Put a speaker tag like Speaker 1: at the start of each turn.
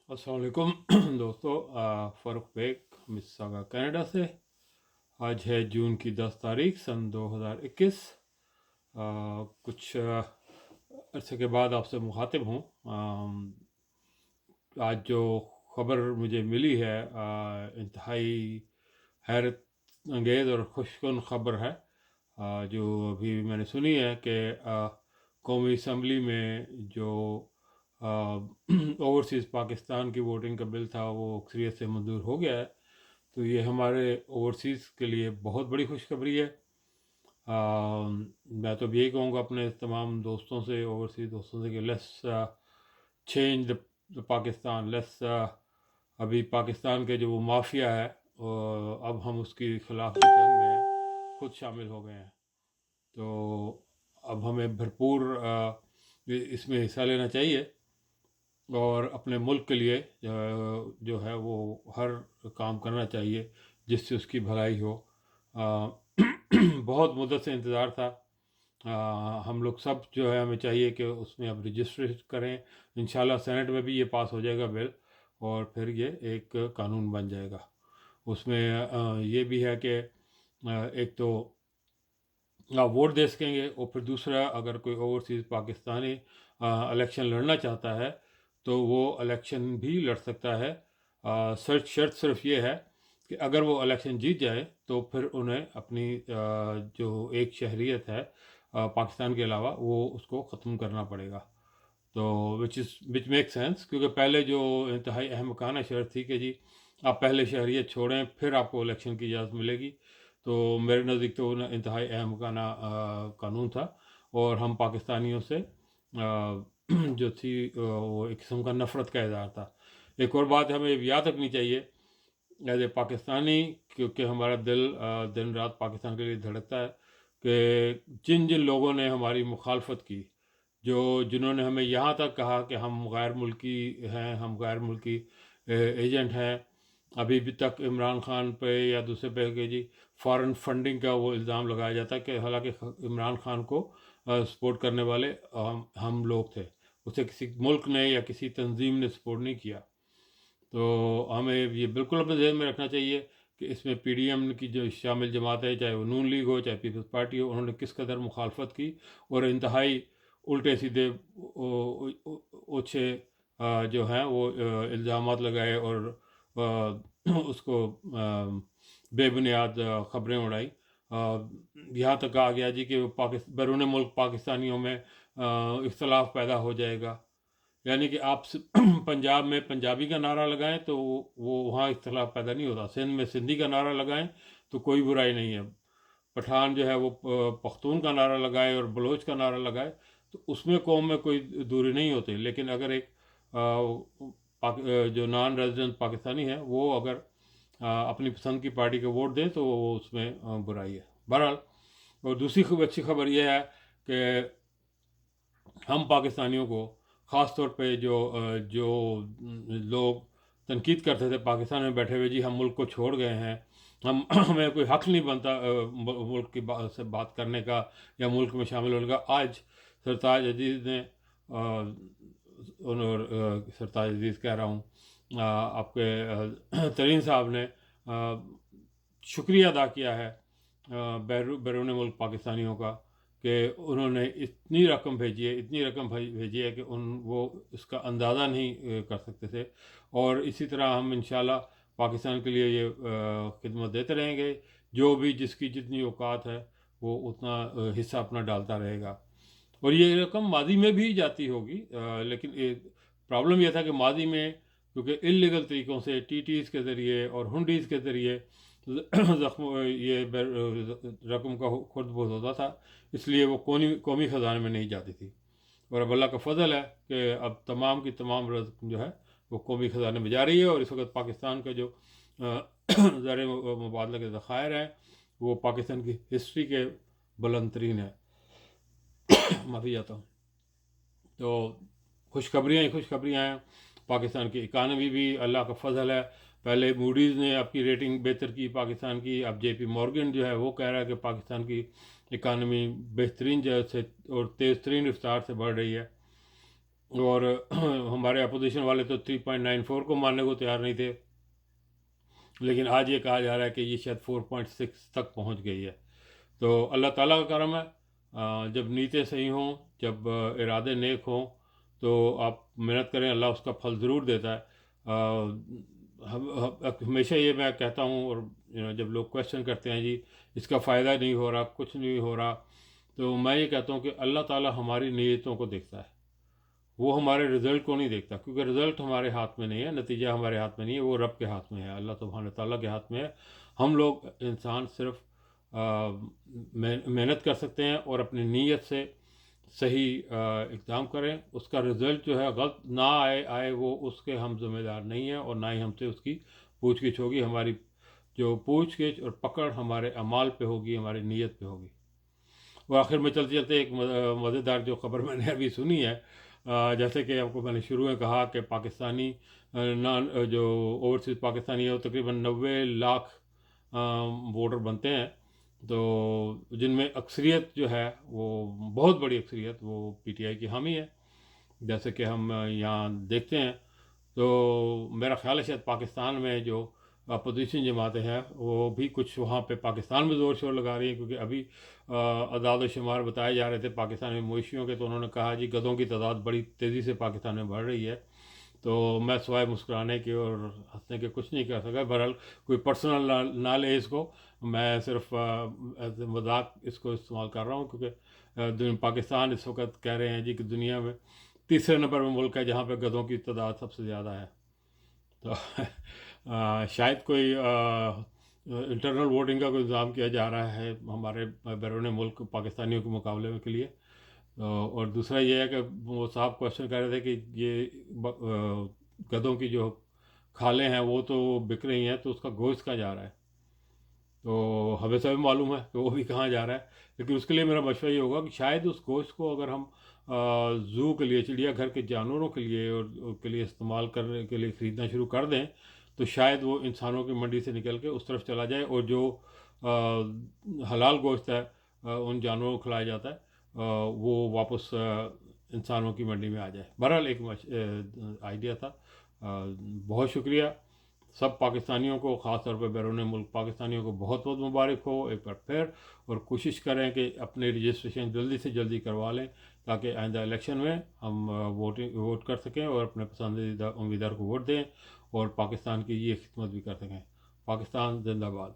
Speaker 1: अस्सलाम वालेकुम दोस्तों, फ़ारूक बेग मिस्सागा कनाडा से। आज है जून की 10 तारीख सन 2021। कुछ अरसे के बाद आपसे मुखातिब हूँ। आज जो ख़बर मुझे मिली है इंतहाई हैरत अंगेज़ और खुशकुन ख़बर है। जो अभी मैंने सुनी है कि कौमी असम्बली में जो ओवरसीज़ पाकिस्तान की वोटिंग का बिल था वो अक्सरियत से मंजूर हो गया है। तो ये हमारे ओवरसीज़ के लिए बहुत बड़ी खुशखबरी है। मैं तो अब यही कहूँगा अपने तमाम दोस्तों से, ओवरसीज़ दोस्तों से, कि let's change the Pakistan. Let's अभी पाकिस्तान के जो वो माफिया है, अब हम उसकी खिलाफ जंग में खुद शामिल हो गए हैं। तो अब हमें भरपूर इसमें हिस्सा लेना चाहिए और अपने मुल्क के लिए जो है वो हर काम करना चाहिए जिससे उसकी भलाई हो। अ, बहुत मुद्दत से इंतज़ार था। हम लोग सब जो है हमें चाहिए कि उसमें अब रजिस्ट्रेशन करें। इंशाल्लाह सेनेट में भी ये पास हो जाएगा बिल और फिर ये एक कानून बन जाएगा। उसमें ये भी है कि एक तो आप वोट दे सकेंगे और फिर दूसरा, अगर कोई ओवरसीज़ पाकिस्तानी इलेक्शन लड़ना चाहता है तो वो इलेक्शन भी लड़ सकता है। शर्त सिर्फ ये है कि अगर वो इलेक्शन जीत जाए तो फिर उन्हें अपनी जो एक शहरियत है पाकिस्तान के अलावा, वो उसको ख़त्म करना पड़ेगा। तो विच मेक सेंस, क्योंकि पहले जो इंतहाई अहमकाना शर्त थी कि जी आप पहले शहरियत छोड़ें फिर आपको इलेक्शन की इजाज़त मिलेगी, तो मेरे नज़दीक तो वो इंतहाई अहमकाना कानून था और हम पाकिस्तानियों से जो थी वो एक किस्म का नफ़रत का इज़हार था। एक और बात हमें याद रखनी चाहिए एज ए पाकिस्तानी, क्योंकि हमारा दिल दिन रात पाकिस्तान के लिए धड़कता है, कि जिन जिन लोगों ने हमारी मुखालफत की, जिन्होंने हमें यहाँ तक कहा कि हम गैर मुल्की हैं, हम गैर मुल्की एजेंट हैं। अभी भी तक इमरान खान पे या दूसरे पे कि जी फॉरेन फंडिंग का वो इल्ज़ाम लगाया जाता है, कि हालांकि इमरान खान को सपोर्ट करने वाले हम लोग थे। उसे किसी मुल्क ने या किसी तंजीम ने सपोर्ट नहीं किया। तो हमें ये बिल्कुल अपने ज़हन में रखना चाहिए कि इसमें पीडीएम की जो शामिल जमात है, चाहे वो नून लीग हो चाहे पीपल्स पार्टी हो, उन्होंने किस कदर मुखालफत की और इंतहाई उल्टे सीधे ओछे जो हैं वो इल्ज़ामात लगाए और उसको बेबुनियाद ख़बरें उड़ाई। यहाँ तक कहा गया जी कि बैरून मुल्क पाकिस्तानियों में इख्तलाफ पैदा हो जाएगा। यानी कि आप पंजाब में पंजाबी का नारा लगाएं तो वो वहाँ इख्तलाफ पैदा नहीं होता। सिंध में सिंधी का नारा लगाएं तो कोई बुराई नहीं है। पठान जो है वो पख्तून का नारा लगाए और बलोच का नारा लगाए तो उसमें कौम में कोई दूरी नहीं होती। लेकिन अगर एक जो नॉन रेजिडेंट पाकिस्तानी है वो अगर अपनी पसंद की पार्टी को वोट दें तो वो उसमें बुराई है। बहरहाल, और दूसरी खूब अच्छी खबर यह है कि हम पाकिस्तानियों को ख़ास तौर पे जो लोग तनकीद करते थे पाकिस्तान में बैठे हुए, जी हम मुल्क को छोड़ गए हैं, हम हमें कोई हक़ नहीं बनता मुल्क की से बात करने का या मुल्क में शामिल होने का। आज सरताज अजीज़ ने सरताज अजीज़ कह रहा हूँ, आपके तरीन साहब ने शुक्रिया अदा किया है बैरून मुल्क पाकिस्तानियों का कि उन्होंने इतनी रकम भेजी है, इतनी रकम भेजी है कि वो इसका अंदाज़ा नहीं कर सकते थे। और इसी तरह हम इंशाल्लाह पाकिस्तान के लिए ये खिदमत देते रहेंगे। जो भी जिसकी जितनी औकात है वो उतना हिस्सा अपना डालता रहेगा। और ये रकम मादी में भी जाती होगी, लेकिन प्रॉब्लम यह था कि मादी में क्योंकि इलीगल तरीक़ों से टीटीज़ के ज़रिए और हुंडीज़ के ज़रिए ज़ख्म ये रकम का खुर्द बुर्द होता था, इसलिए वो कौमी ख़जाने में नहीं जाती थी। और अब अल्लाह का फ़ज़ल है कि अब तमाम की तमाम रकम जो है वो कौमी ख़जाने में जा रही है। और इस वक्त पाकिस्तान का जो ज़र मुबादला के ज़ख़ायर हैं वो पाकिस्तान की हिस्ट्री के बुलंद तरीन है। माफ़ी चाहता हूँ। तो खुशखबरियाँ ही खुशखबरियाँ हैं। पाकिस्तान की इकानमी भी अल्लाह का फ़ज़ल है। पहले मूडीज़ ने आपकी रेटिंग बेहतर की पाकिस्तान की, अब जेपी मॉर्गन जो है वो कह रहा है कि पाकिस्तान की इकानमी बेहतरीन जो है से और तेज़ तरीन रफ्तार से बढ़ रही है। اور ہمارے اپوزیشن والے تو 3.94 کو ماننے کو تیار نہیں تھے، لیکن آج یہ کہا جا رہا ہے کہ یہ شاید 4.6 تک پہنچ گئی ہے۔ تو اللہ تعالیٰ کا کرم ہے، جب نیتیں صحیح ہوں، جب ارادے نیک ہوں تو آپ محنت کریں، اللہ اس کا پھل ضرور دیتا ہے۔ ہمیشہ یہ میں کہتا ہوں، اور جب لوگ کویشچن کرتے ہیں جی اس کا فائدہ نہیں ہو رہا، کچھ نہیں ہو رہا، تو میں یہ کہتا ہوں کہ اللہ تعالیٰ ہماری نیتوں کو دیکھتا ہے، وہ ہمارے رزلٹ کو نہیں دیکھتا، کیونکہ رزلٹ ہمارے ہاتھ میں نہیں ہے، نتیجہ ہمارے ہاتھ میں نہیں ہے، وہ رب کے ہاتھ میں ہے، اللہ سبحانہ تعالیٰ کے ہاتھ میں ہے۔ ہم لوگ انسان صرف محنت کر سکتے ہیں اور اپنی نیت سے صحیح اقدام کریں، اس کا رزلٹ جو ہے غلط نہ آئے وہ اس کے ہم ذمہ دار نہیں ہیں، اور نہ ہی ہم سے اس کی پوچھ گچھ ہوگی، ہماری جو پوچھ گچھ اور پکڑ ہمارے اعمال پہ ہوگی، ہماری نیت پہ ہوگی۔ اور آخر میں چلتے چلتے ایک مزیدار جو خبر میں نے ابھی سنی ہے، جیسے کہ آپ کو میں نے شروع میں کہا کہ پاکستانی جو اوورسیز پاکستانی ہے وہ تقریباً 90 لاکھ ووٹر بنتے ہیں، تو جن میں اکثریت جو ہے وہ بہت بڑی اکثریت وہ پی ٹی آئی کی حامی ہے، جیسے کہ ہم یہاں دیکھتے ہیں۔ تو میرا خیال ہے شاید پاکستان میں جو اپوزیشن جماعتیں ہیں وہ بھی کچھ وہاں پہ پاکستان میں زور شور لگا رہی ہیں، کیونکہ ابھی اعداد و شمار بتائے جا رہے تھے پاکستان میں مویشیوں کے، تو انہوں نے کہا جی گدھوں کی تعداد بڑی تیزی سے پاکستان میں بڑھ رہی ہے۔ تو میں سوائے مسکرانے کے اور ہنسنے کے کچھ نہیں کر سکا، بہرحال کوئی پرسنل نہ لے اس کو، میں صرف ایز اے مذاق اس کو استعمال کر رہا ہوں، کیونکہ پاکستان اس وقت کہہ رہے ہیں جی کہ دنیا میں تیسرے نمبر میں ملک ہے جہاں پہ گدھوں کی تعداد سب سے زیادہ ہے۔ تو شاید کوئی انٹرنل ووٹنگ کا کوئی انتظام کیا جا رہا ہے ہمارے بیرون ملک پاکستانیوں کے مقابلے میں کے لیے۔ اور دوسرا یہ ہے کہ وہ صاحب کوشچن کر رہے تھے کہ یہ گدھوں کی جو کھالیں ہیں وہ تو بک رہی ہیں، تو اس کا گوشت کہاں جا رہا ہے؟ تو ہمیں سب معلوم ہے کہ وہ بھی کہاں جا رہا ہے، لیکن اس کے لیے میرا مشورہ یہ ہوگا کہ شاید اس گوشت کو اگر ہم زو کے لیے، چڑیا گھر کے جانوروں کے لیے اور کے لیے استعمال کرنے کے لیے خریدنا شروع کر دیں، تو شاید وہ انسانوں کی منڈی سے نکل کے اس طرف چلا جائے، اور جو حلال گوشت ہے ان جانوروں کو کھلایا جاتا ہے وہ واپس انسانوں کی منڈی میں آ جائے۔ بہرحال ایک آئیڈیا تھا۔ بہت شکریہ سب پاکستانیوں کو، خاص طور پہ بیرون ملک پاکستانیوں کو بہت بہت مبارک ہو ایک بار پھر، اور کوشش کریں کہ اپنے رجسٹریشن جلدی سے جلدی کروا لیں تاکہ آئندہ الیکشن میں ہم ووٹ کر سکیں اور اپنے پسندیدہ امیدوار کو ووٹ دیں، اور پاکستان کی یہ خدمت بھی کر سکیں۔ پاکستان زندہ باد۔